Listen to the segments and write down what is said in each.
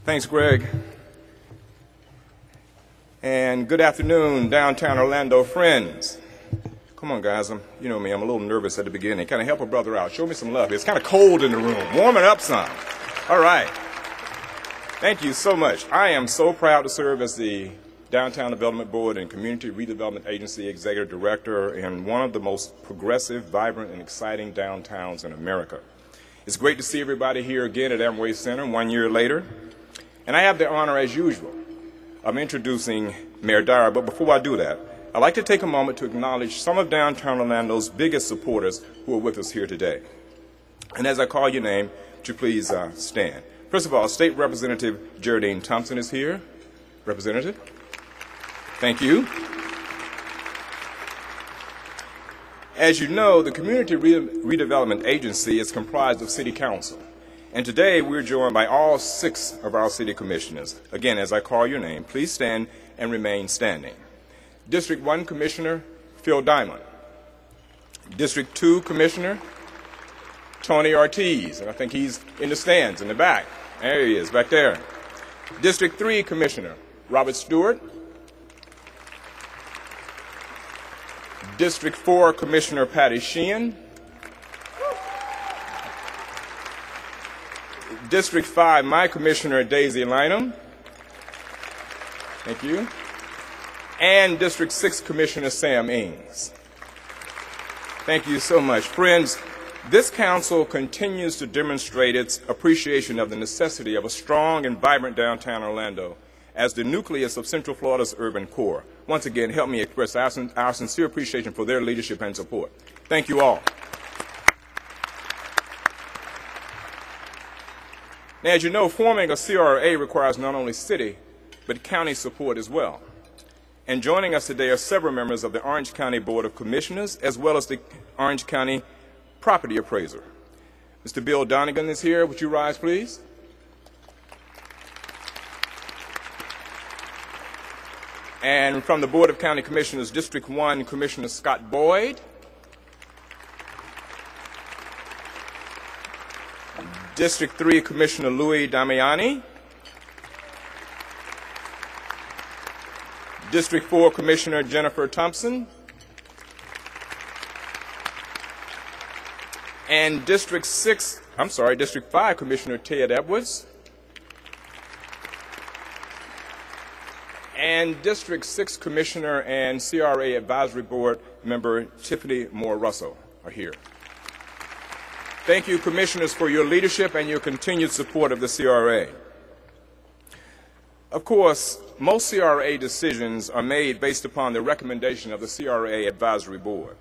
Thanks, Greg. And good afternoon, downtown Orlando friends. Come on, guys. You know me, I'm a little nervous at the beginning. Kind of help a brother out. Show me some love. It's kind of cold in the room. Warm it up some. All right. Thank you so much. I am so proud to serve as the Downtown Development Board and Community Redevelopment Agency Executive Director in one of the most progressive, vibrant, and exciting downtowns in America. It's great to see everybody here again at Amway Center 1 year later. And I have the honor, as usual, of introducing Mayor Dyer. But before I do that, I'd like to take a moment to acknowledge some of downtown Orlando's biggest supporters who are with us here today. And as I call your name, would you please stand. First of all, State Representative Geraldine Thompson is here. Representative? Thank you. As you know, the Community Redevelopment Agency is comprised of City Council. And today we're joined by all 6 of our City Commissioners. Again, as I call your name, please stand and remain standing. District 1 Commissioner Phil Diamond. District 2 Commissioner Tony Ortiz, and I think he's in the stands in the back. There he is, back there. District 3 Commissioner Robert Stewart. District 4 Commissioner Patty Sheehan. District 5, my Commissioner Daisy Lynham. Thank you. And District 6 Commissioner Sam Ings. Thank you so much. Friends, this council continues to demonstrate its appreciation of the necessity of a strong and vibrant downtown Orlando as the nucleus of Central Florida's urban core. Once again, help me express our sincere appreciation for their leadership and support. Thank you all. Now, as you know, forming a CRA requires not only city, but county support as well. And joining us today are several members of the Orange County Board of Commissioners, as well as the Orange County Property Appraiser. Mr. Bill Donegan is here. Would you rise, please? And from the Board of County Commissioners, District 1, Commissioner Scott Boyd. District 3, Commissioner Louis Damiani. District 4, Commissioner Jennifer Thompson. And District 5, Commissioner Ted Edwards. And District 6 Commissioner and CRA Advisory Board member Tiffany Moore-Russell are here. Thank you, Commissioners, for your leadership and your continued support of the CRA. Of course, most CRA decisions are made based upon the recommendation of the CRA Advisory Board,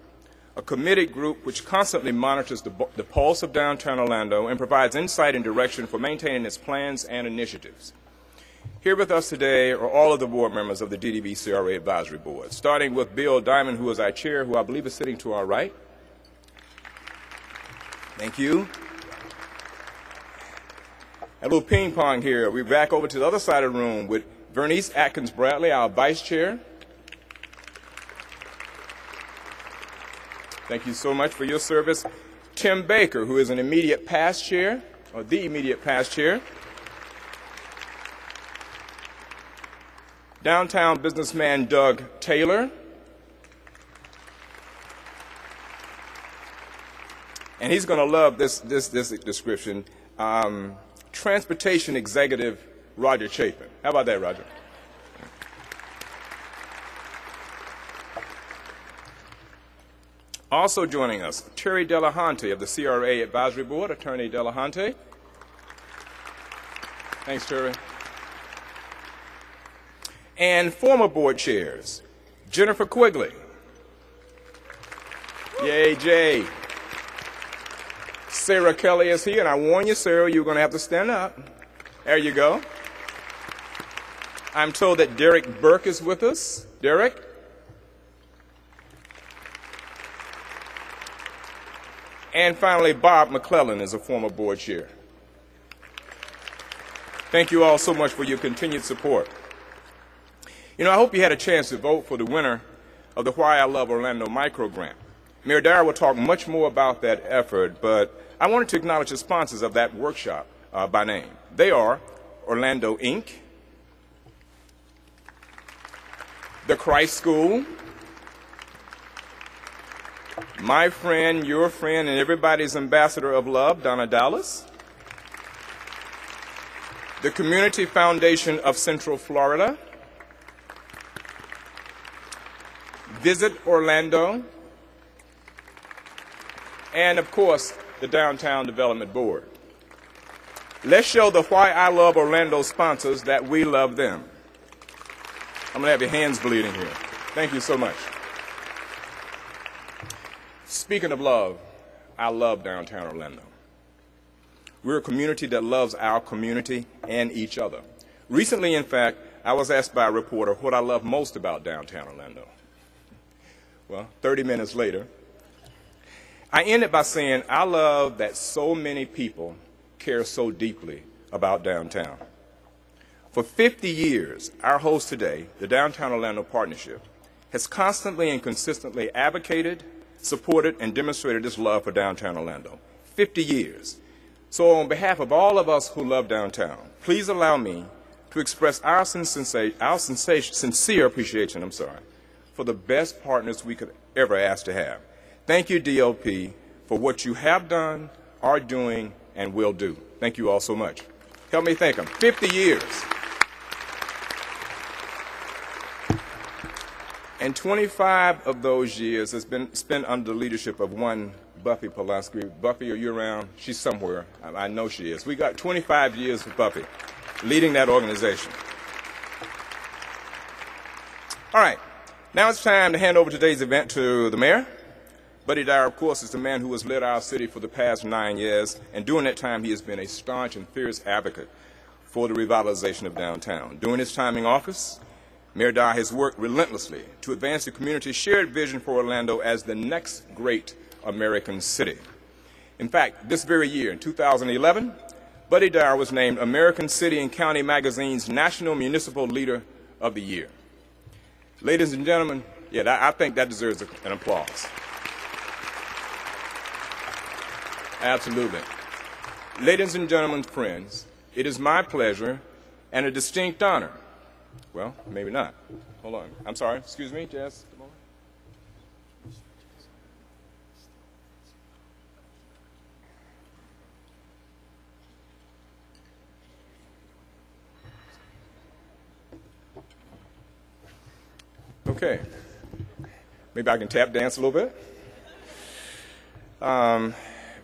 a committed group which constantly monitors the pulse of downtown Orlando and provides insight and direction for maintaining its plans and initiatives. Here with us today are all of the board members of the DDB CRA Advisory Board, starting with Bill Diamond, who is our chair, who I believe is sitting to our right. Thank you. A little ping pong here. We're back over to the other side of the room with Vernice Atkins Bradley, our vice chair. Thank you so much for your service. Tim Baker, who is an immediate past chair, or the immediate past chair. Downtown businessman Doug Taylor. And he's going to love this description. Transportation executive Roger Chapin. How about that, Roger? Also joining us, Terry Delahunty of the CRA Advisory Board. Attorney Delahunty. Thanks, Terry. And former board chairs, Jennifer Quigley. Yay, Jay. Sarah Kelly is here, and I warn you, Sarah, you're going to have to stand up. There you go. I'm told that Derek Burke is with us. Derek? And finally, Bob McClellan is a former board chair. Thank you all so much for your continued support. You know, I hope you had a chance to vote for the winner of the Why I Love Orlando micro grant. Mayor Dyer will talk much more about that effort, but I wanted to acknowledge the sponsors of that workshop by name. They are Orlando, Inc., the Christ School, my friend, your friend, and everybody's ambassador of love, Donna Dallas, the Community Foundation of Central Florida, Visit Orlando, and of course, the Downtown Development Board. Let's show the Why I Love Orlando sponsors that we love them. I'm going to have your hands bleeding here. Thank you so much. Speaking of love, I love downtown Orlando. We're a community that loves our community and each other. Recently, in fact, I was asked by a reporter what I love most about downtown Orlando. Well, 30 minutes later, I ended by saying I love that so many people care so deeply about downtown. For 50 years, our host today, the Downtown Orlando Partnership, has constantly and consistently advocated, supported, and demonstrated its love for downtown Orlando. 50 years. So on behalf of all of us who love downtown, please allow me to express our sincere appreciation, for the best partners we could ever ask to have. Thank you, DOP, for what you have done, are doing, and will do. Thank you all so much. Help me thank them. 50 years. And 25 of those years has been spent under the leadership of one Buffy Pulaski. Buffy, are you around? She's somewhere. I know she is. We got 25 years with Buffy leading that organization. All right. Now it's time to hand over today's event to the mayor. Buddy Dyer, of course, is the man who has led our city for the past 9 years, and during that time he has been a staunch and fierce advocate for the revitalization of downtown. During his time in office, Mayor Dyer has worked relentlessly to advance the community's shared vision for Orlando as the next great American city. In fact, this very year, in 2011, Buddy Dyer was named American City and County Magazine's National Municipal Leader of the Year. Ladies and gentlemen, I think that deserves an applause. Absolutely. Ladies and gentlemen, friends, it is my pleasure and a distinct honor. Well, maybe not. Hold on. I'm sorry. Excuse me, Jess. Okay. Maybe I can tap dance a little bit.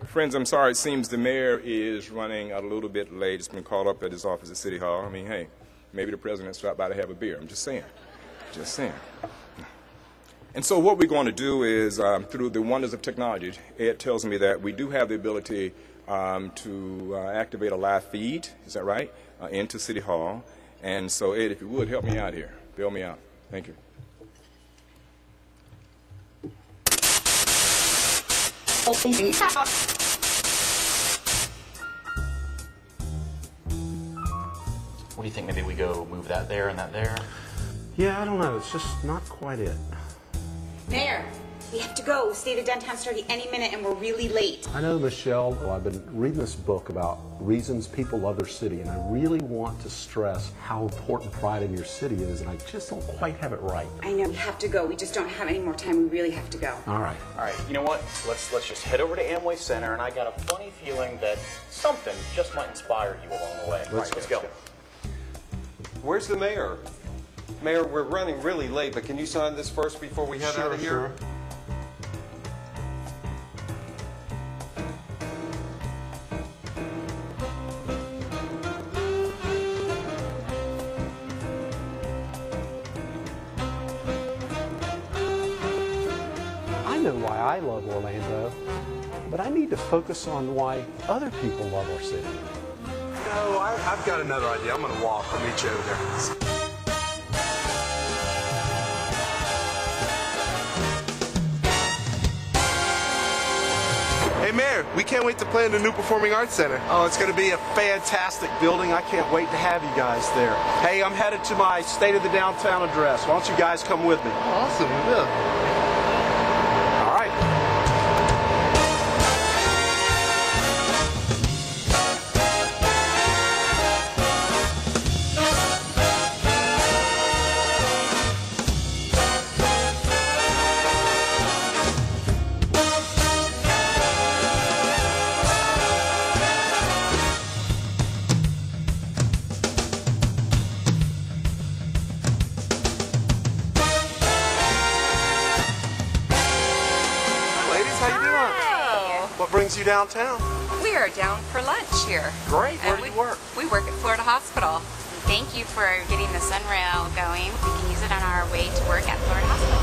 Friends, I'm sorry. It seems the mayor is running a little bit late. It's been called up at his office at City Hall. I mean, hey, maybe the president stopped by to have a beer. I'm just saying. Just saying. And so what we're going to do is, through the wonders of technology, Ed tells me that we do have the ability to activate a live feed, is that right, into City Hall. And so, Ed, if you would, help me out here. Bail me out. Thank you. What do you think? Maybe we go move that there and that there? Yeah, I don't know. It's just not quite it. Mayor, we have to go. State of Downtown starting any minute and we're really late. I know, Michelle. Well, I've been reading this book about reasons people love their city, and I really want to stress how important pride in your city is, and I just don't quite have it right. I know, we have to go. We just don't have any more time. We really have to go. All right. All right, you know what? Let's just head over to Amway Center, and I got a funny feeling that something just might inspire you along the way. Let's go. Where's the mayor? Mayor, we're running really late, but can you sign this first before we head out of here? Sure. I know why I love Orlando, but I need to focus on why other people love our city. No, I've got another idea. I'm going to walk. I'll meet you over there. Hey, Mayor, we can't wait to play in the new Performing Arts Center. Oh, it's going to be a fantastic building. I can't wait to have you guys there. Hey, I'm headed to my State of the Downtown address. Why don't you guys come with me? Awesome, yeah. All right. Hello. What brings you downtown? We are down for lunch here. Great. Where And do you work? We work at Florida Hospital. Thank you for getting the Sunrail going. We can use it on our way to work at Florida Hospital.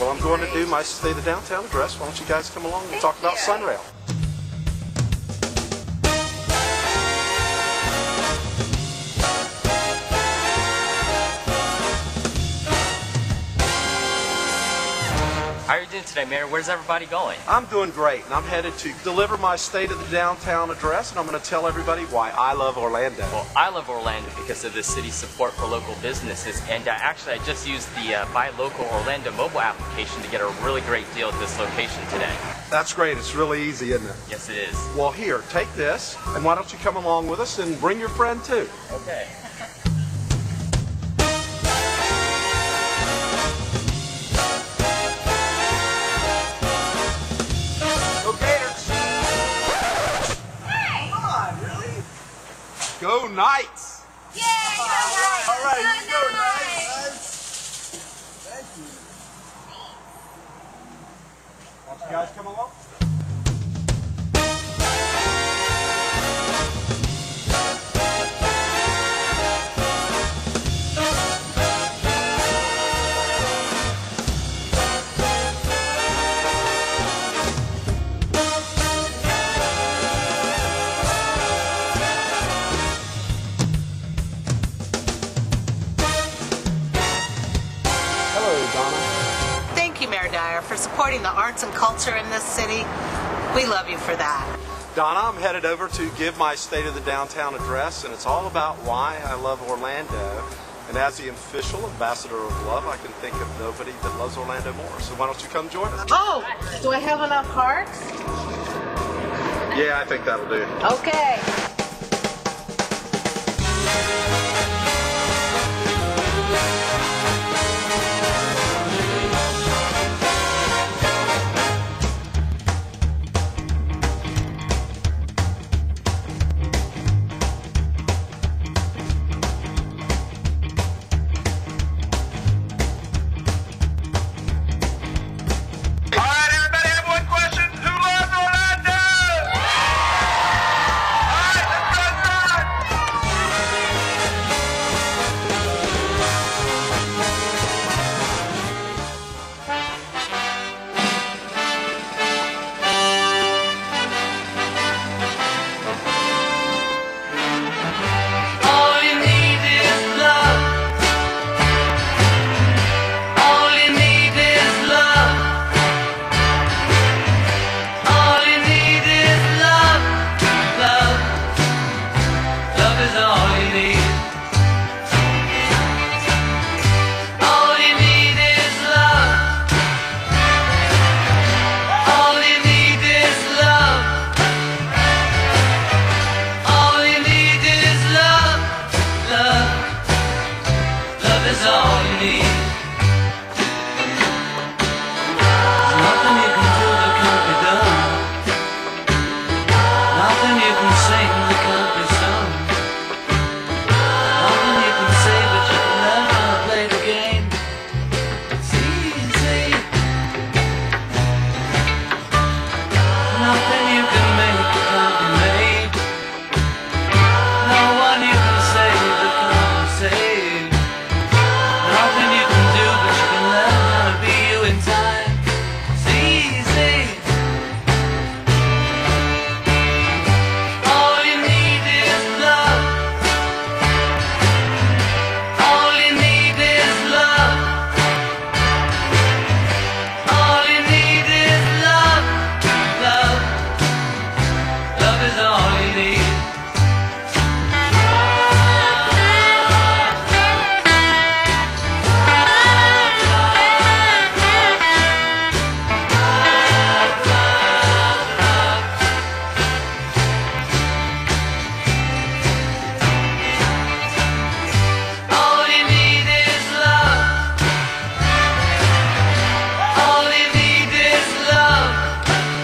Well, I'm going to do my State of Downtown address. Why don't you guys come along and talk about Sunrail? How are you doing today, Mayor? Where's everybody going? I'm doing great, and I'm headed to deliver my State of the Downtown address, and I'm going to tell everybody why I love Orlando. Well, I love Orlando because of the city's support for local businesses, and actually I just used the Buy Local Orlando mobile application to get a really great deal at this location today. That's great. It's really easy, isn't it? Yes, it is. Well, here, take this, and why don't you come along with us and bring your friend too? Okay. Go Knights! Yeah, go All right, here we go, Knights! Thank you. Why don't you guys come along? Thank you, Mayor Dyer, for supporting the arts and culture in this city. We love you for that. Donna, I'm headed over to give my State of the Downtown address, and it's all about why I love Orlando. And as the official ambassador of love, I can think of nobody that loves Orlando more. So why don't you come join us? Oh, do I have enough hearts? Yeah, I think that'll do. Okay.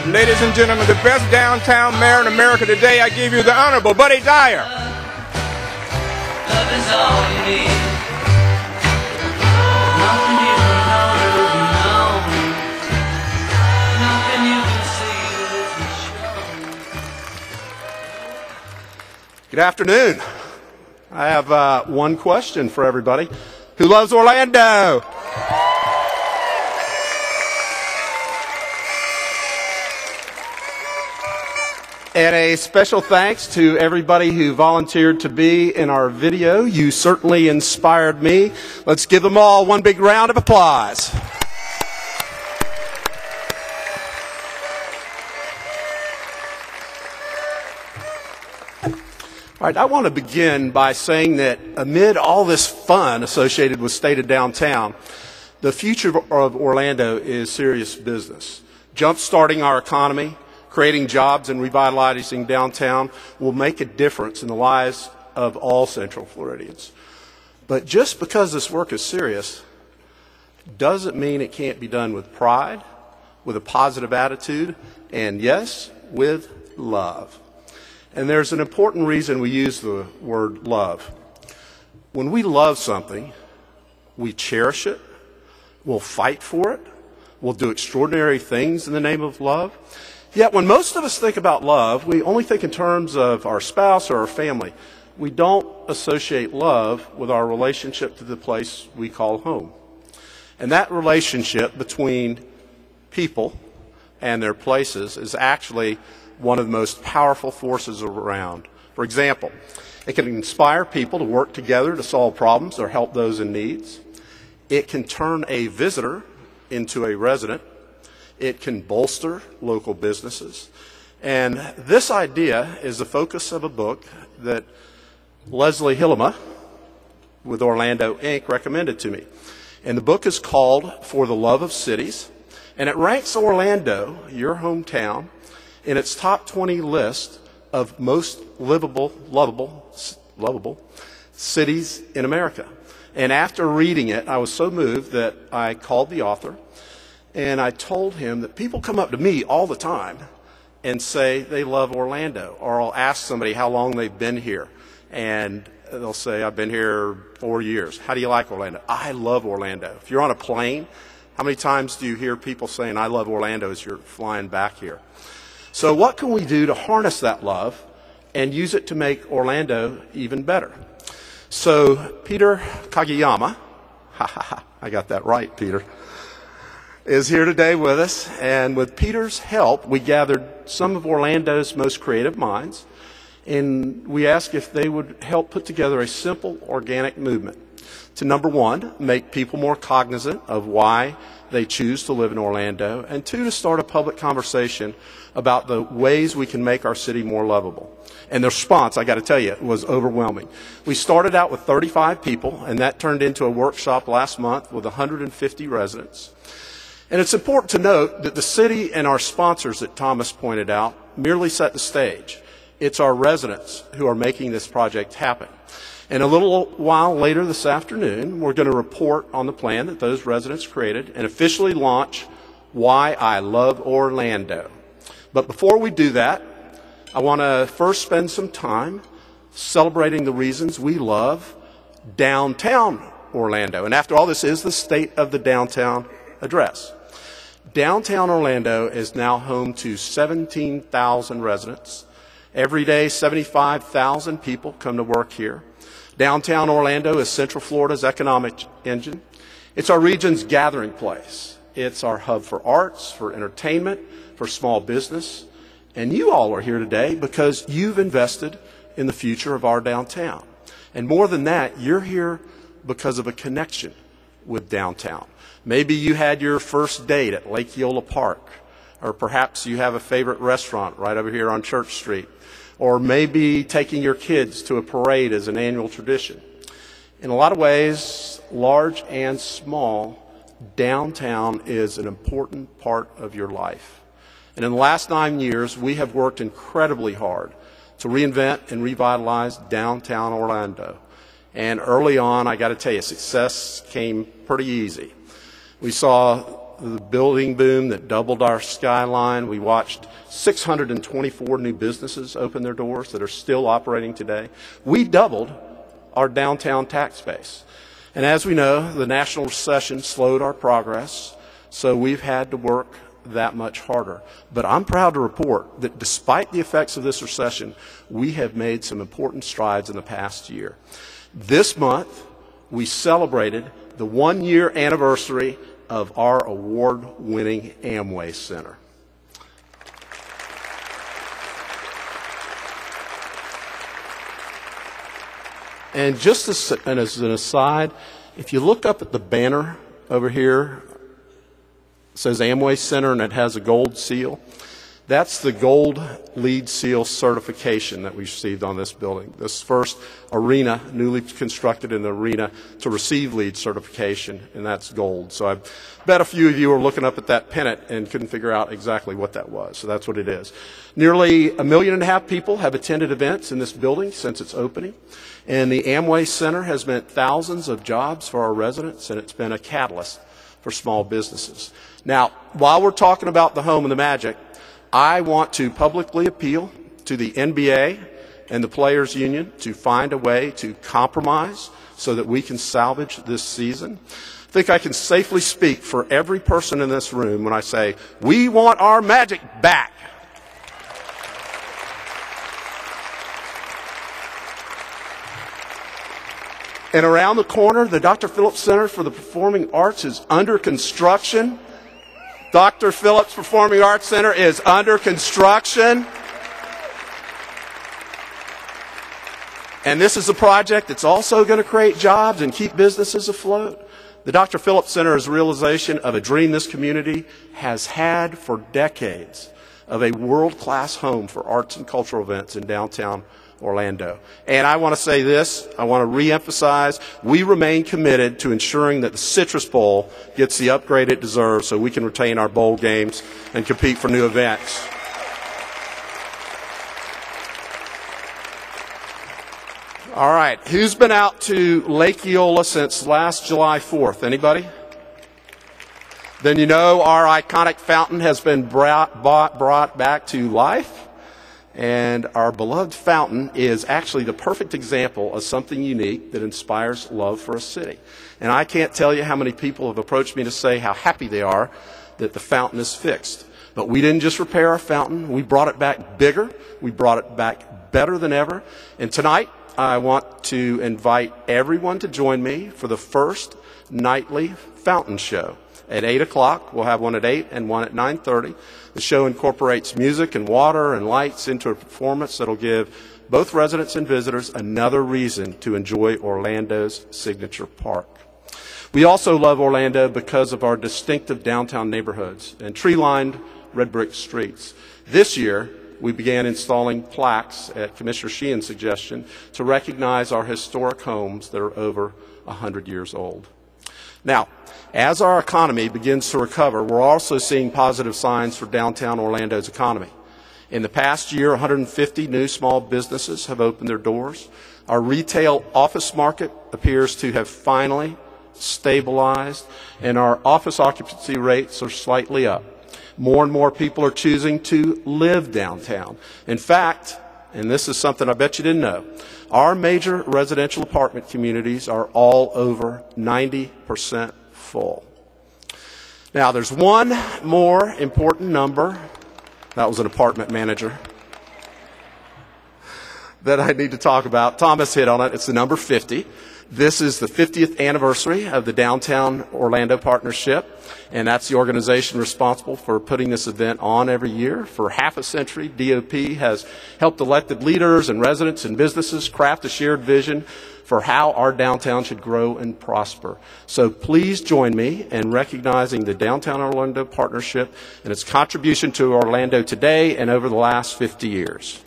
Ladies and gentlemen, the best downtown mayor in America today, I give you the Honorable Buddy Dyer. Love is all you need. Nothing you can know, Good afternoon. I have one question for everybody. Who loves Orlando? And a special thanks to everybody who volunteered to be in our video. You certainly inspired me. Let's give them all one big round of applause. All right, I want to begin by saying that amid all this fun associated with State of Downtown, the future of Orlando is serious business. Jump-starting our economy, creating jobs and revitalizing downtown will make a difference in the lives of all Central Floridians. But just because this work is serious doesn't mean it can't be done with pride, with a positive attitude, and yes, with love. And there's an important reason we use the word love. When we love something, we cherish it, we'll fight for it, we'll do extraordinary things in the name of love. Yet when most of us think about love, we only think in terms of our spouse or our family. We don't associate love with our relationship to the place we call home. And that relationship between people and their places is actually one of the most powerful forces around. For example, it can inspire people to work together to solve problems or help those in need. It can turn a visitor into a resident. It can bolster local businesses. And this idea is the focus of a book that Leslie Hillema with Orlando Inc. recommended to me. And the book is called For the Love of Cities. And it ranks Orlando, your hometown, in its top 20 list of most livable, lovable cities in America. And after reading it, I was so moved that I called the author and I told him that people come up to me all the time and say they love Orlando. Or I'll ask somebody how long they've been here. And they'll say, I've been here 4 years. How do you like Orlando? I love Orlando. If you're on a plane, how many times do you hear people saying, I love Orlando as you're flying back here? So what can we do to harness that love and use it to make Orlando even better? So Peter Kageyama, I got that right, Peter, is here today with us. And with Peter's help, we gathered some of Orlando's most creative minds. And we asked if they would help put together a simple organic movement to, number one, make people more cognizant of why they choose to live in Orlando, and two, to start a public conversation about the ways we can make our city more lovable. And the response, I got to tell you, was overwhelming. We started out with 35 people, and that turned into a workshop last month with 150 residents. And it's important to note that the city and our sponsors that Thomas pointed out merely set the stage. It's our residents who are making this project happen. And a little while later this afternoon, we're going to report on the plan that those residents created and officially launch Why I Love Orlando. But before we do that, I want to first spend some time celebrating the reasons we love downtown Orlando. And after all, this is the State of the Downtown Address. Downtown Orlando is now home to 17,000 residents. Every day, 75,000 people come to work here. Downtown Orlando is Central Florida's economic engine. It's our region's gathering place. It's our hub for arts, for entertainment, for small business. And you all are here today because you've invested in the future of our downtown. And more than that, you're here because of a connection with downtown. Maybe you had your first date at Lake Eola Park, or perhaps you have a favorite restaurant right over here on Church Street, or maybe taking your kids to a parade as an annual tradition. In a lot of ways, large and small, downtown is an important part of your life. And in the last 9 years, we have worked incredibly hard to reinvent and revitalize downtown Orlando. And early on, I got to tell you, success came pretty easy. We saw the building boom that doubled our skyline. We watched 624 new businesses open their doors that are still operating today. We doubled our downtown tax base. And as we know, the national recession slowed our progress, so we've had to work that much harder. But I'm proud to report that despite the effects of this recession, we have made some important strides in the past year. This month, we celebrated the 1-year anniversary of our award-winning Amway Center. And just as an aside, if you look up at the banner over here, it says Amway Center and it has a gold seal. That's the gold LEED seal certification that we received on this building. This first arena, newly constructed in the arena, to receive LEED certification, and that's gold. So I bet a few of you are looking up at that pennant and couldn't figure out exactly what that was. So that's what it is. Nearly 1.5 million people have attended events in this building since its opening. And the Amway Center has meant thousands of jobs for our residents, and it's been a catalyst for small businesses. Now, while we're talking about the home and the magic, I want to publicly appeal to the NBA and the Players Union to find a way to compromise so that we can salvage this season. I think I can safely speak for every person in this room when I say, we want our magic back. And around the corner, the Dr. Phillips Center for the Performing Arts is under construction. Dr. Phillips Performing Arts Center is under construction. And this is a project that's also going to create jobs and keep businesses afloat. The Dr. Phillips Center is a realization of a dream this community has had for decades of a world-class home for arts and cultural events in downtown Orlando. And I want to say this, I want to reemphasize, we remain committed to ensuring that the Citrus Bowl gets the upgrade it deserves so we can retain our bowl games and compete for new events. All right, who's been out to Lake Eola since last July 4th? Anybody? Then you know our iconic fountain has been brought back to life. And our beloved fountain is actually the perfect example of something unique that inspires love for a city. And I can't tell you how many people have approached me to say how happy they are that the fountain is fixed. But we didn't just repair our fountain. We brought it back bigger. We brought it back better than ever. And tonight, I want to invite everyone to join me for the first nightly fountain show. At 8 o'clock, we'll have one at 8 and one at 9:30. The show incorporates music and water and lights into a performance that will give both residents and visitors another reason to enjoy Orlando's signature park. We also love Orlando because of our distinctive downtown neighborhoods and tree-lined red brick streets. This year, we began installing plaques at Commissioner Sheehan's suggestion to recognize our historic homes that are over 100 years old. Now, as our economy begins to recover, we're also seeing positive signs for downtown Orlando's economy. In the past year, 150 new small businesses have opened their doors. Our retail office market appears to have finally stabilized, and our office occupancy rates are slightly up. More and more people are choosing to live downtown. In fact, and this is something I bet you didn't know, our major residential apartment communities are all over 90% full. Now, there's one more important number. That was an apartment manager that I need to talk about. Thomas hit on it. It's the number 50. This is the 50th anniversary of the Downtown Orlando Partnership, and that's the organization responsible for putting this event on every year. For half a century, DOP has helped elected leaders and residents and businesses craft a shared vision for how our downtown should grow and prosper. So please join me in recognizing the Downtown Orlando Partnership and its contribution to Orlando today and over the last 50 years.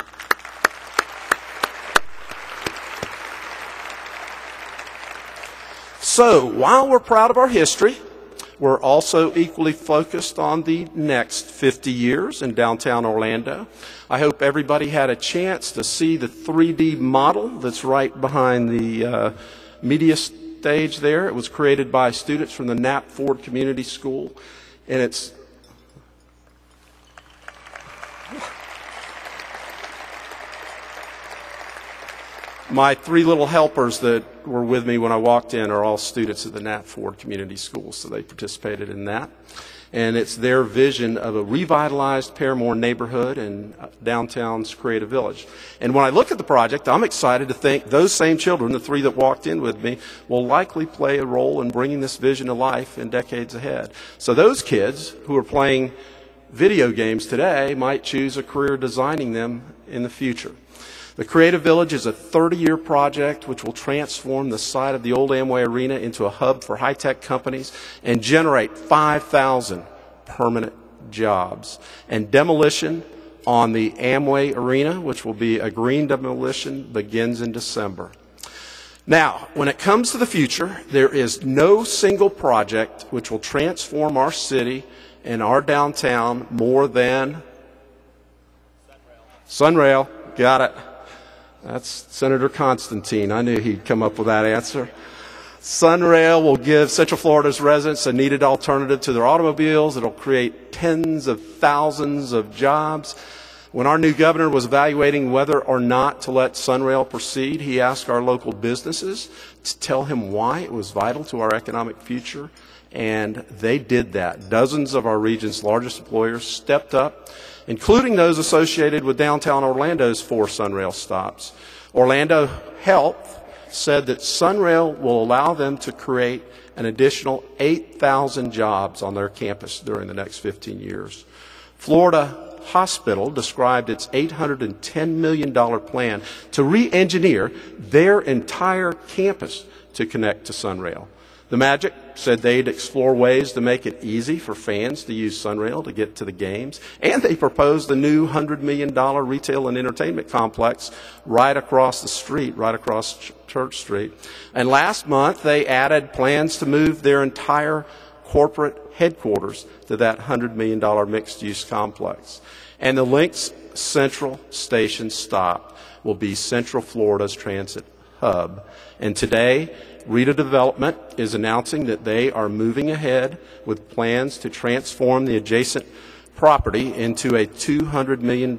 So, while we're proud of our history, we're also equally focused on the next 50 years in downtown Orlando. I hope everybody had a chance to see the 3D model that's right behind the media stage there. It was created by students from the Knapp Ford Community School, and it's my three little helpers that were with me when I walked in are all students at the Knapp Ford Community School, so they participated in that. And it's their vision of a revitalized Paramore neighborhood and downtown's Creative Village. And when I look at the project, I'm excited to think those same children, the 3 that walked in with me, will likely play a role in bringing this vision to life in decades ahead. So those kids who are playing video games today might choose a career designing them in the future. The Creative Village is a 30-year project which will transform the site of the old Amway Arena into a hub for high-tech companies and generate 5,000 permanent jobs. And demolition on the Amway Arena, which will be a green demolition, begins in December. Now, when it comes to the future, there is no single project which will transform our city and our downtown more than Sunrail. Got it. That's Senator Constantine. I knew he'd come up with that answer. Sunrail will give Central Florida's residents a needed alternative to their automobiles. It'll create tens of thousands of jobs. When our new governor was evaluating whether or not to let Sunrail proceed, he asked our local businesses to tell him why it was vital to our economic future, and they did that. Dozens of our region's largest employers stepped up, including those associated with downtown Orlando's 4 Sunrail stops. Orlando Health said that Sunrail will allow them to create an additional 8,000 jobs on their campus during the next 15 years. Florida Hospital described its $810 million plan to re-engineer their entire campus to connect to Sunrail. The Magic said they'd explore ways to make it easy for fans to use Sunrail to get to the games, and they proposed a new $100 million retail and entertainment complex right across the street, right across Church Street. And last month, they added plans to move their entire corporate headquarters to that $100 million mixed-use complex. And the Lynx Central Station stop will be Central Florida's transit hub. And today, Rita Development is announcing that they are moving ahead with plans to transform the adjacent property into a $200 million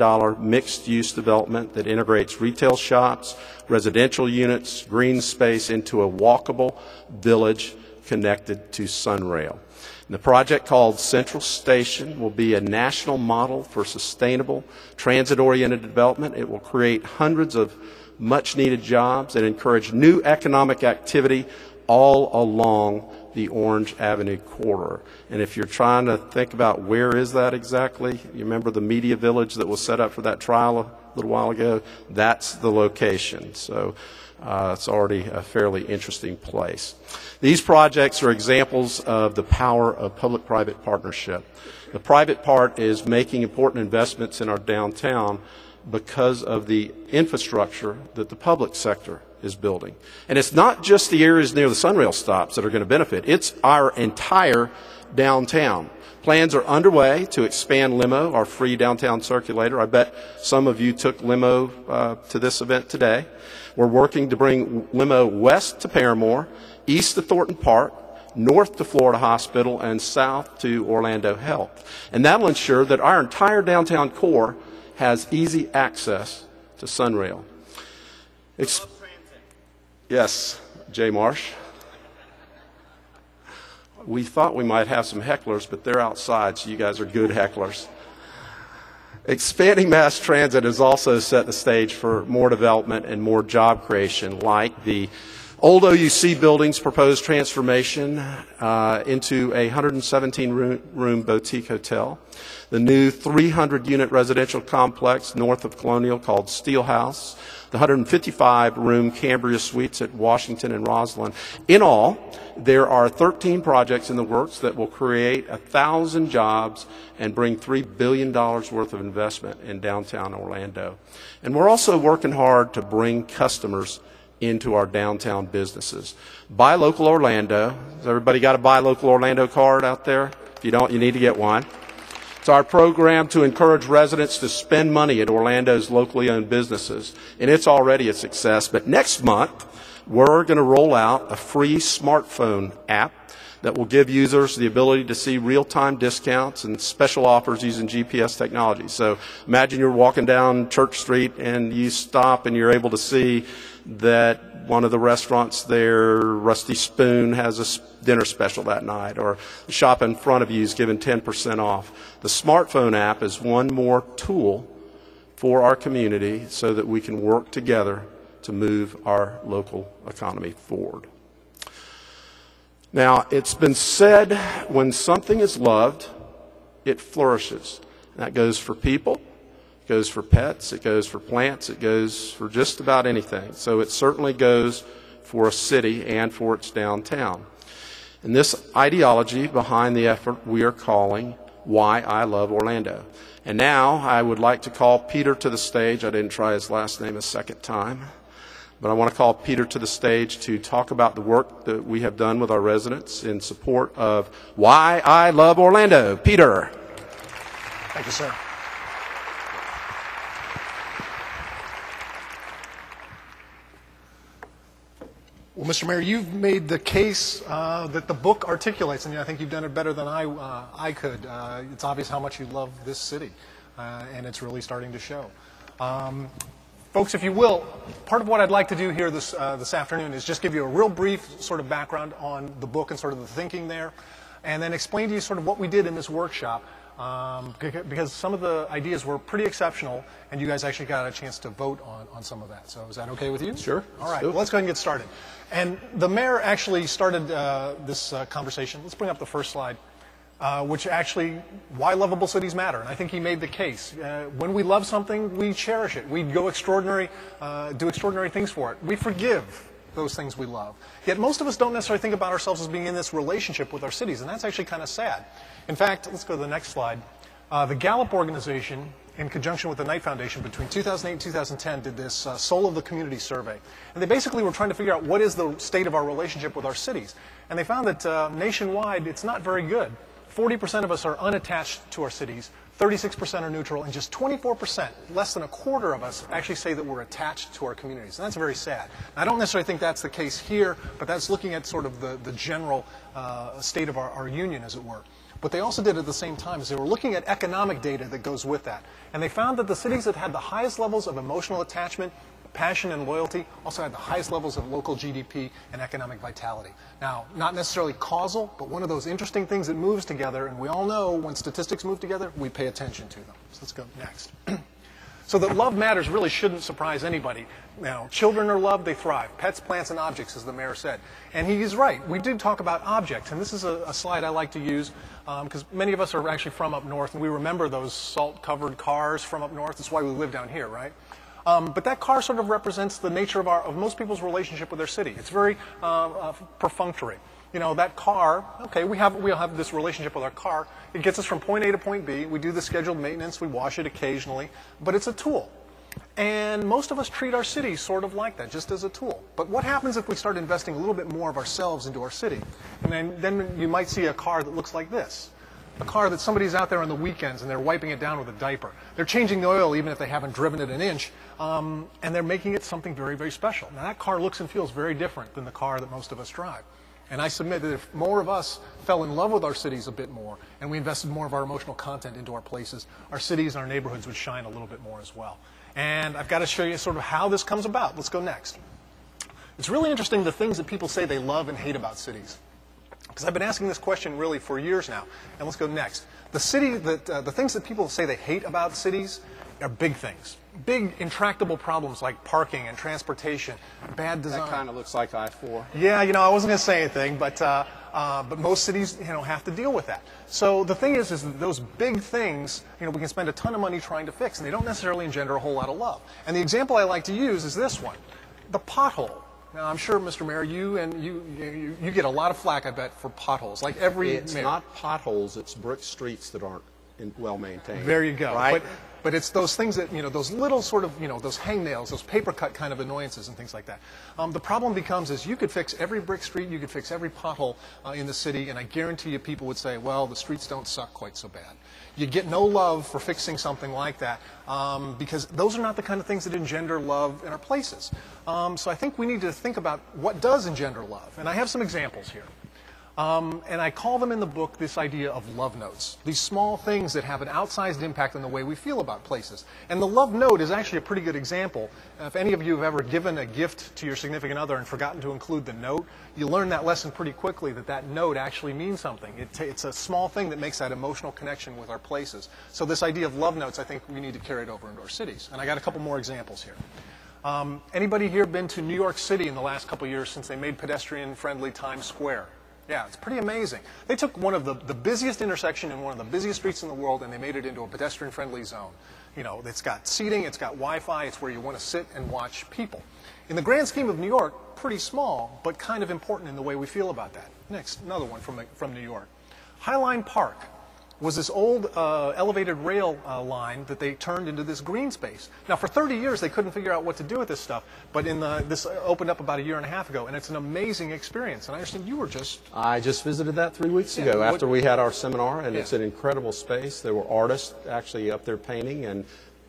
mixed-use development that integrates retail shops, residential units, green space into a walkable village connected to Sunrail. And the project, called Central Station, will be a national model for sustainable, transit-oriented development. It will create hundreds of much-needed jobs and encourage new economic activity all along the Orange Avenue corridor. And if you're trying to think about where is that exactly, you remember the media village that was set up for that trial a little while ago? That's the location. So it's already a fairly interesting place. These projects are examples of the power of public-private partnership. The private part is making important investments in our downtown because of the infrastructure that the public sector is building. And it's not just the areas near the Sunrail stops that are going to benefit. It's our entire downtown. Plans are underway to expand Limo, our free downtown circulator. I bet some of you took Limo to this event today. We're working to bring Limo west to Paramore, east to Thornton Park, north to Florida Hospital, and south to Orlando Health. And that will ensure that our entire downtown core has easy access to Sunrail. Yes, Jay Marsh. We thought we might have some hecklers, but they're outside, so you guys are good hecklers. Expanding mass transit has also set the stage for more development and more job creation, like the old OUC building's proposed transformation into a 117-room boutique hotel, the new 300-unit residential complex north of Colonial called Steelhouse, the 155-room Cambria Suites at Washington and Roslyn. In all, there are 13 projects in the works that will create 1,000 jobs and bring $3 billion worth of investment in downtown Orlando. And we're also working hard to bring customers into our downtown businesses. Buy Local Orlando. Has everybody got a Buy Local Orlando card out there? If you don't, you need to get one. It's our program to encourage residents to spend money at Orlando's locally owned businesses, and it's already a success. But next month, we're going to roll out a free smartphone app that will give users the ability to see real-time discounts and special offers using GPS technology. So imagine you're walking down Church Street and you stop and you're able to see that one of the restaurants there, Rusty Spoon, has a dinner special that night, or the shop in front of you is giving 10% off. The smartphone app is one more tool for our community so that we can work together to move our local economy forward. Now, it's been said when something is loved, it flourishes. That goes for people, it goes for pets, it goes for plants, it goes for just about anything. So it certainly goes for a city and for its downtown. And this ideology behind the effort we are calling Why I Love Orlando. And now I would like to call Peter to the stage. I didn't try his last name a second time. But I want to call Peter to the stage to talk about the work that we have done with our residents in support of Why I Love Orlando. Peter. Thank you, sir. Well, Mr. Mayor, you've made the case that the book articulates, and I think you've done it better than I could. It's obvious how much you love this city, and it's really starting to show. Folks, if you will, part of what I'd like to do here this afternoon is just give you a real brief sort of background on the book and sort of the thinking there, and then explain to you sort of what we did in this workshop, because some of the ideas were pretty exceptional, and you guys actually got a chance to vote on some of that. So is that okay with you? Sure. All right, well, let's go ahead and get started. And the mayor actually started this conversation. Let's bring up the first slide. Which actually, why lovable cities matter. And I think he made the case. When we love something, we cherish it. We go do extraordinary things for it. We forgive those things we love. Yet most of us don't necessarily think about ourselves as being in this relationship with our cities, and that's actually kind of sad. In fact, let's go to the next slide. The Gallup organization, in conjunction with the Knight Foundation, between 2008 and 2010, did this Soul of the Community survey. And they basically were trying to figure out what is the state of our relationship with our cities. And they found that nationwide, it's not very good. 40% of us are unattached to our cities, 36% are neutral, and just 24%, less than a quarter of us, actually say that we're attached to our communities. And that's very sad. I don't necessarily think that's the case here, but that's looking at sort of the general state of our union, as it were. What they also did at the same time is they were looking at economic data that goes with that. And they found that the cities that had the highest levels of emotional attachment, passion, and loyalty also had the highest levels of local GDP and economic vitality. Now, not necessarily causal, but one of those interesting things that moves together, and we all know when statistics move together, we pay attention to them. So let's go next. So that love matters really shouldn't surprise anybody. Now, children are loved, they thrive. Pets, plants, and objects, as the mayor said. And he is right. We did talk about objects, and this is a slide I like to use because many of us are actually from up north, and we remember those salt-covered cars from up north. That's why we live down here, right? But that car sort of represents the nature of most people's relationship with their city. It's very perfunctory. You know, that car, okay, we all have this relationship with our car. It gets us from point A to point B. We do the scheduled maintenance. We wash it occasionally. But it's a tool. And most of us treat our city sort of like that, just as a tool. But what happens if we start investing a little bit more of ourselves into our city? And then you might see a car that looks like this. A car that somebody's out there on the weekends and they're wiping it down with a diaper. They're changing the oil even if they haven't driven it an inch, and they're making it something very, very special. Now that car looks and feels very different than the car that most of us drive. And I submit that if more of us fell in love with our cities a bit more and we invested more of our emotional content into our places, our cities and our neighborhoods would shine a little bit more as well. And I've got to show you sort of how this comes about. Let's go next. It's really interesting the things that people say they love and hate about cities. Because I've been asking this question really for years now. And let's go next. The things that people say they hate about cities are big things. Big, intractable problems like parking and transportation, bad design. That kind of looks like I-4. Yeah, you know, I wasn't going to say anything, but most cities, you know, have to deal with that. So the thing is that those big things, you know, we can spend a ton of money trying to fix, and they don't necessarily engender a whole lot of love. And the example I like to use is this one, the pothole. Now, I'm sure, Mr. Mayor, you get a lot of flack, I bet, for potholes. Like every It's mayor. not potholes, it's brick streets that aren't well maintained. There you go. Right? But it's those things that, you know, those little sort of, you know, those hangnails, those paper cut kind of annoyances and things like that. The problem becomes is you could fix every brick street, you could fix every pothole in the city, and I guarantee you people would say, well, the streets don't suck quite so bad. You get no love for fixing something like that because those are not the kind of things that engender love in our places. So I think we need to think about what does engender love. And I have some examples here. And I call them in the book this idea of love notes, these small things that have an outsized impact on the way we feel about places. And the love note is actually a pretty good example. If any of you have ever given a gift to your significant other and forgotten to include the note, you learn that lesson pretty quickly, that that note actually means something. It's a small thing that makes that emotional connection with our places. So this idea of love notes, I think we need to carry it over into our cities. And I got a couple more examples here. Anybody here been to New York City in the last couple years since they made pedestrian-friendly Times Square? Yeah, it's pretty amazing. They took one of the busiest intersection in one of the busiest streets in the world and they made it into a pedestrian-friendly zone. You know, it's got seating, it's got Wi-Fi, it's where you want to sit and watch people. In the grand scheme of New York, pretty small, but kind of important in the way we feel about that. Next, another one from New York. Highline Park was this old elevated rail line that they turned into this green space. Now, for 30 years, they couldn't figure out what to do with this stuff, but this opened up about a year and a half ago, and it's an amazing experience. And I understand you were just... I just visited that 3 weeks ago after we had our seminar, and it's an incredible space. There were artists actually up there painting, and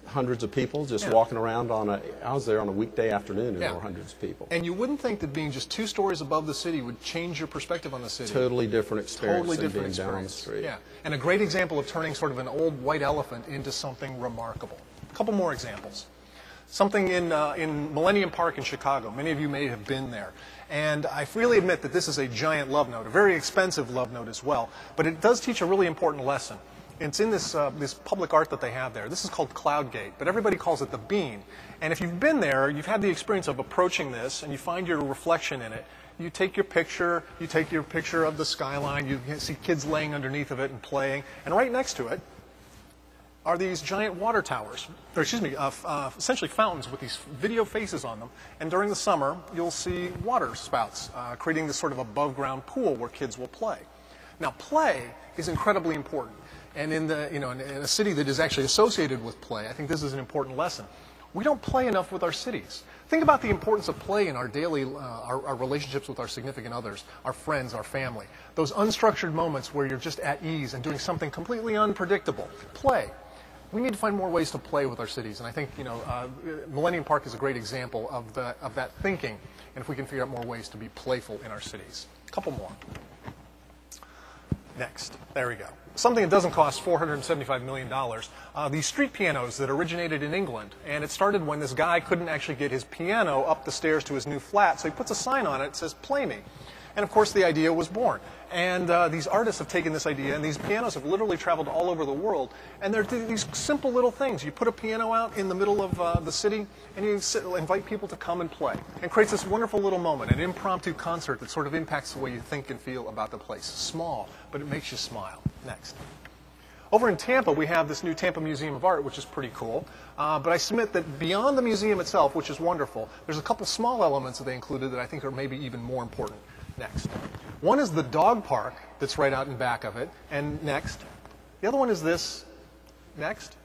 hundreds of people just walking around I was there on a weekday afternoon, and there were hundreds of people. And you wouldn't think that being just 2 stories above the city would change your perspective on the city. Totally different experience Totally than different being experience. down the street. Yeah, and a great example of turning sort of an old white elephant into something remarkable. A couple more examples. Something in Millennium Park in Chicago. Many of you may have been there. And I freely admit that this is a giant love note, a very expensive love note as well, but it does teach a really important lesson. It's in this public art that they have there. This is called Cloud Gate, but everybody calls it the Bean. And if you've been there, you've had the experience of approaching this, and you find your reflection in it. You take your picture of the skyline, you see kids laying underneath of it and playing, and right next to it are these giant water towers, or excuse me, essentially fountains with these video faces on them. And during the summer, you'll see water spouts, creating this sort of above-ground pool where kids will play. Now, play is incredibly important. And in a city that is actually associated with play, I think this is an important lesson. We don't play enough with our cities. Think about the importance of play in our daily, our relationships with our significant others, our friends, our family. Those unstructured moments where you're just at ease and doing something completely unpredictable. Play. We need to find more ways to play with our cities. And I think, Millennium Park is a great example of that thinking. And if we can figure out more ways to be playful in our cities. A couple more. Next. There we go. Something that doesn't cost $475 million. These street pianos that originated in England. And it started when this guy couldn't actually get his piano up the stairs to his new flat, so he puts a sign on it that says, "Play me." And of course the idea was born. And these artists have taken this idea, and these pianos have literally traveled all over the world. And they're these simple little things. You put a piano out in the middle of the city, and you invite people to come and play. And creates this wonderful little moment, an impromptu concert that sort of impacts the way you think and feel about the place. Small, but it makes you smile. Next. Over in Tampa, we have this new Tampa Museum of Art, which is pretty cool. But I submit that beyond the museum itself, which is wonderful, there's a couple small elements that they included that I think are maybe even more important. Next. One is the dog park that's right out in back of it. And next. The other one is this. Next.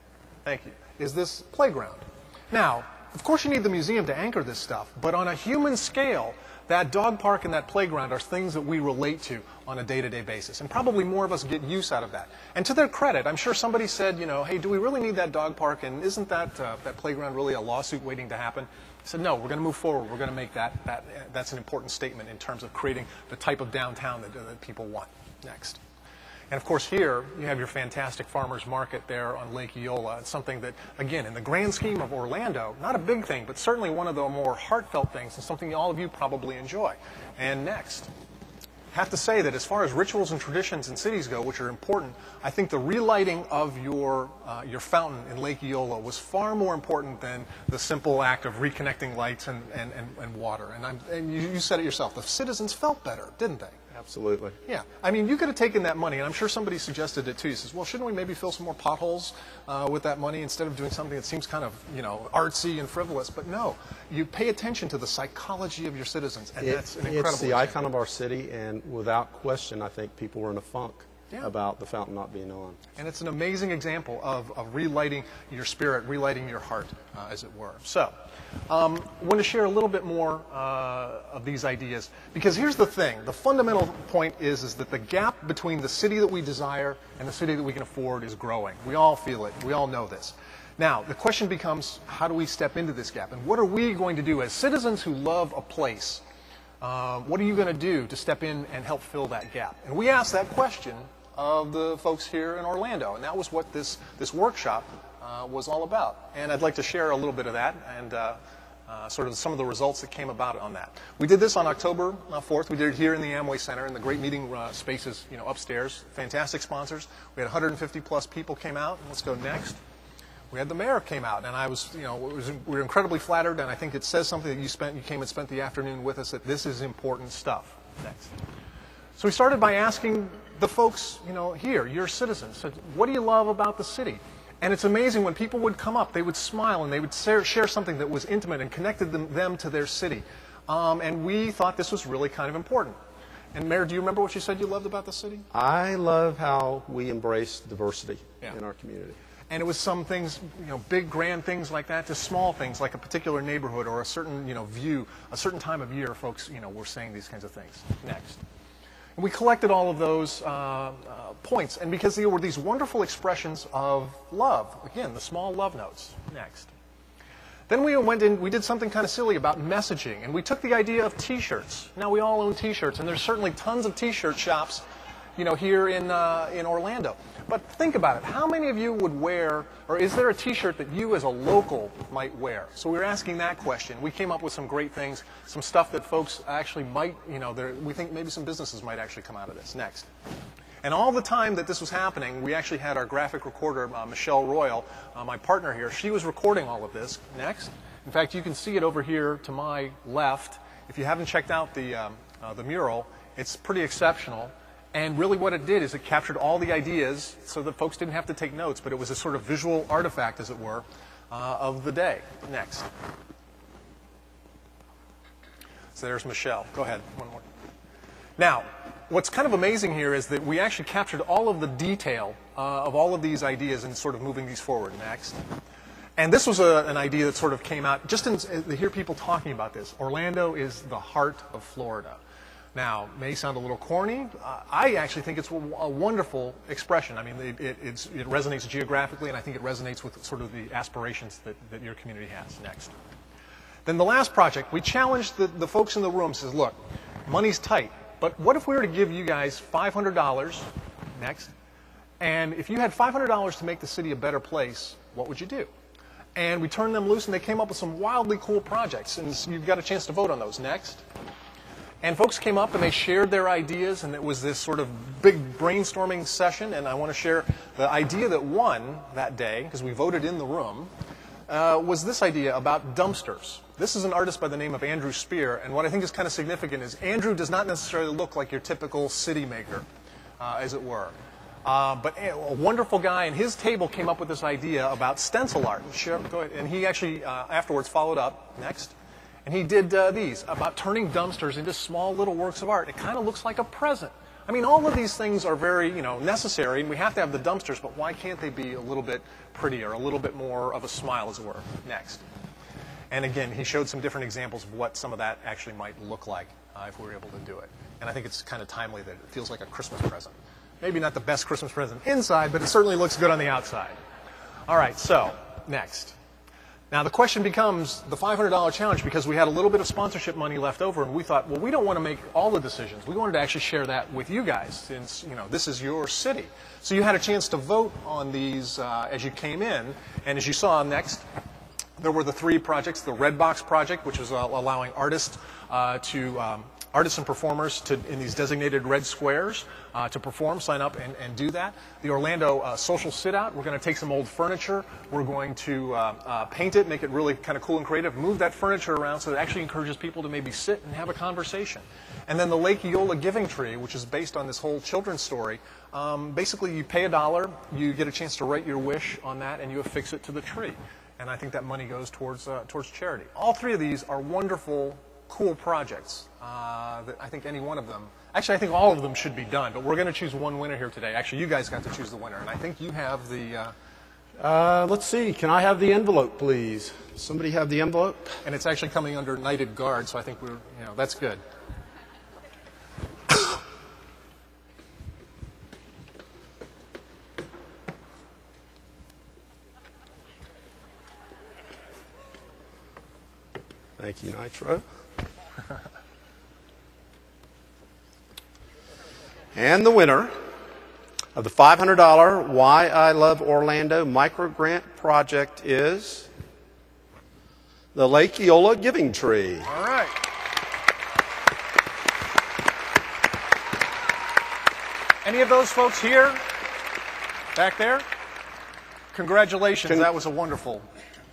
Thank you. Is this playground. Now, of course you need the museum to anchor this stuff, but on a human scale, that dog park and that playground are things that we relate to on a day-to-day basis. And probably more of us get use out of that. And to their credit, I'm sure somebody said, hey, do we really need that dog park? And isn't that playground really a lawsuit waiting to happen? I said, no, we're going to move forward. We're going to make that's an important statement in terms of creating the type of downtown that people want. Next. And of course here, you have your fantastic farmers market there on Lake Eola. It's something that, again, in the grand scheme of Orlando, not a big thing, but certainly one of the more heartfelt things and something all of you probably enjoy. And next. I have to say that as far as rituals and traditions in cities go, which are important, I think the relighting of your fountain in Lake Eola was far more important than the simple act of reconnecting lights and water. And you said it yourself, the citizens felt better, didn't they? Absolutely. Yeah. I mean, you could have taken that money, and I'm sure somebody suggested it too. He says, well, shouldn't we maybe fill some more potholes with that money instead of doing something that seems kind of, artsy and frivolous? But no, you pay attention to the psychology of your citizens, and that's an incredible It's the icon of our city, and without question, I think people were in a funk about the fountain not being on. And it's an amazing example of relighting your spirit, relighting your heart, as it were. So, I want to share a little bit more of these ideas, because here's the thing. The fundamental point is that the gap between the city that we desire and the city that we can afford is growing. We all feel it. We all know this. Now, the question becomes, how do we step into this gap? And what are we going to do as citizens who love a place What are you going to do to step in and help fill that gap? And we asked that question of the folks here in Orlando, and that was what this workshop was all about. And I'd like to share a little bit of that and sort of some of the results that came about on that. We did this on October 4th. We did it here in the Amway Center in the great meeting spaces, upstairs. Fantastic sponsors. We had 150 plus people came out. Let's go next. We had the mayor came out, and I was, we were incredibly flattered, and I think it says something that you came and spent the afternoon with us, that this is important stuff. Next. So we started by asking the folks, here, your citizens, said, what do you love about the city? And it's amazing when people would come up, they would smile and they would share something that was intimate and connected them to their city. And we thought this was really kind of important. And Mayor, do you remember what you said you loved about the city? I love how we embrace diversity in our community. And it was some things, big grand things like that, to small things like a particular neighborhood or a certain, view, a certain time of year folks, were saying these kinds of things. Next. And we collected all of those points, and because there were these wonderful expressions of love, again, the small love notes. Next. Then we went in, we did something kind of silly about messaging, and we took the idea of T-shirts. Now we all own T-shirts, and there's certainly tons of T-shirt shops, here in Orlando. But think about it. How many of you would wear, or is there a T-shirt that you as a local might wear? So we were asking that question. We came up with some great things, some stuff that folks actually might, we think maybe some businesses might actually come out of this. Next. And all the time that this was happening, we actually had our graphic recorder, Michelle Royal, my partner here. She was recording all of this. Next. In fact, you can see it over here to my left. If you haven't checked out the mural, it's pretty exceptional. And really what it did is it captured all the ideas so that folks didn't have to take notes, but it was a sort of visual artifact, as it were, of the day. Next. So there's Michelle. Go ahead. One more. Now, what's kind of amazing here is that we actually captured all of the detail of all of these ideas and sort of moving these forward. Next. And this was an idea that sort of came out, just to hear people talking about this. Orlando is the heart of Florida. Now, may sound a little corny. I actually think it's a wonderful expression. I mean, it resonates geographically, and I think it resonates with sort of the aspirations that your community has. Next. Then the last project, we challenged the folks in the room, says, look, money's tight, but what if we were to give you guys $500, next, and if you had $500 to make the city a better place, what would you do? And we turned them loose, and they came up with some wildly cool projects, and you've got a chance to vote on those. Next. And folks came up and they shared their ideas, and it was this sort of big brainstorming session. And I want to share the idea that won that day, because we voted in the room, was this idea about dumpsters. This is an artist by the name of Andrew Spear, and what I think is kind of significant is Andrew does not necessarily look like your typical city maker, as it were. But a wonderful guy, and his table came up with this idea about stencil art. Sure, go ahead. And he actually afterwards followed up. Next. And he did these, about turning dumpsters into small little works of art. It kind of looks like a present. I mean, all of these things are very, necessary, and we have to have the dumpsters, but why can't they be a little bit prettier, a little bit more of a smile, as it were? Next. And again, he showed some different examples of what some of that actually might look like if we were able to do it. And I think it's kind of timely that it feels like a Christmas present. Maybe not the best Christmas present inside, but it certainly looks good on the outside. All right, so, next. Now the question becomes the $500 challenge, because we had a little bit of sponsorship money left over, and we thought, well, we don't want to make all the decisions. We wanted to actually share that with you guys, since this is your city. So you had a chance to vote on these as you came in, and as you saw next, there were the three projects: the Red Box project, which was allowing artists artists and performers in these designated red squares to perform, sign up and do that. The Orlando social sit-out, we're going to take some old furniture, we're going to paint it, make it really kind of cool and creative, move that furniture around so that it actually encourages people to maybe sit and have a conversation. And then the Lake Eola Giving Tree, which is based on this whole children's story. Basically, you pay $1, you get a chance to write your wish on that, and you affix it to the tree. And I think that money goes towards charity. All three of these are wonderful, cool projects that I think any one of them, actually I think all of them should be done, but we're going to choose one winner here today. Actually, you guys got to choose the winner, and I think you have the... let's see, can I have the envelope, please? Somebody have the envelope? And it's actually coming under Knighted Guard, so I think that's good. Thank you, Nitro. And the winner of the $500 Why I Love Orlando micro grant project is the Lake Eola Giving Tree. All right. Any of those folks here? Back there? Congratulations. That was a wonderful project.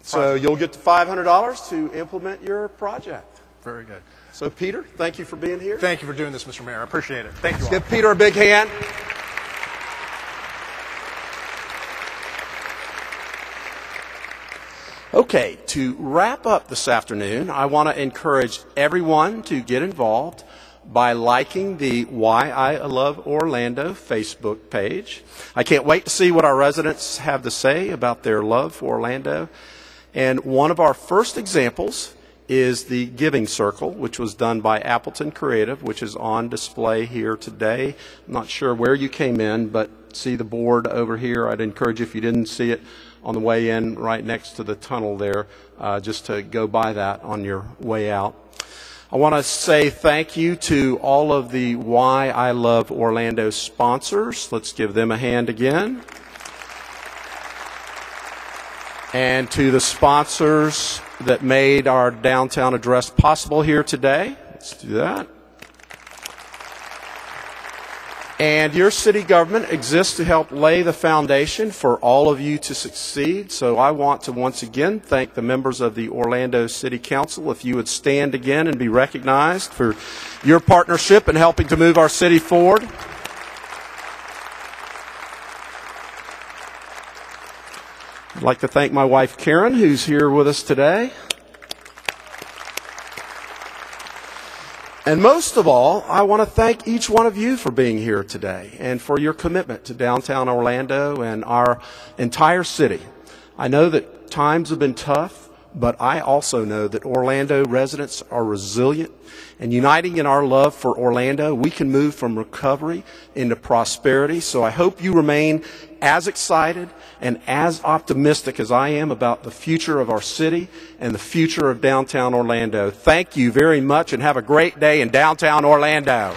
So you'll get the $500 to implement your project. Very good. So Peter, thank you for being here. Thank you for doing this, Mr. Mayor. I appreciate it. Thank you all. Give Peter a big hand. Okay, to wrap up this afternoon, I want to encourage everyone to get involved by liking the Why I Love Orlando Facebook page. I can't wait to see what our residents have to say about their love for Orlando. And one of our first examples is the Giving Circle, which was done by Appleton Creative, which is on display here today. I'm not sure where you came in, but see the board over here. I'd encourage you, if you didn't see it on the way in, right next to the tunnel there, just to go by that on your way out. I want to say thank you to all of the Why I Love Orlando sponsors. Let's give them a hand again. And to the sponsors that made our downtown address possible here today. Let's do that. And your city government exists to help lay the foundation for all of you to succeed. So I want to once again thank the members of the Orlando City Council. If you would stand again and be recognized for your partnership in helping to move our city forward. I'd like to thank my wife Karen, who's here with us today. And most of all, I want to thank each one of you for being here today and for your commitment to downtown Orlando and our entire city. I know that times have been tough, but I also know that Orlando residents are resilient, and uniting in our love for Orlando, we can move from recovery into prosperity. So I hope you remain as excited and as optimistic as I am about the future of our city and the future of downtown Orlando. Thank you very much, and have a great day in downtown Orlando.